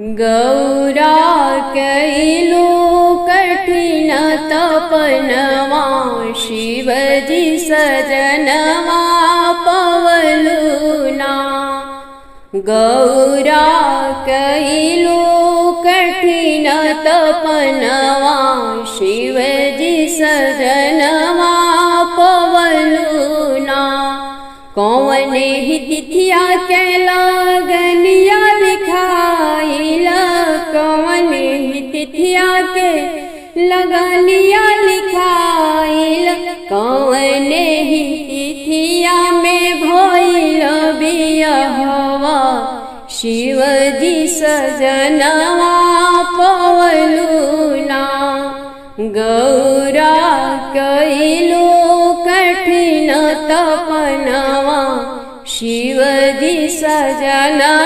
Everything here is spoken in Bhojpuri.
गौरा कैलो कठिन तपनवा, शिवजी सजनवा पवलुना। गौरा कैलो कठिन तपनवा, शिवजी सजनवा पवलुना। कौने ही तिथिया के लगनिया लिखाइल, कौने ही तिथिया के लगनिया लिखाइल। कौने ही तिथिया में भइल बियहवा, शिवजी सजनवा पवलुना। गौरा कैलो कठिन तपनवा, शिवजी सजनवा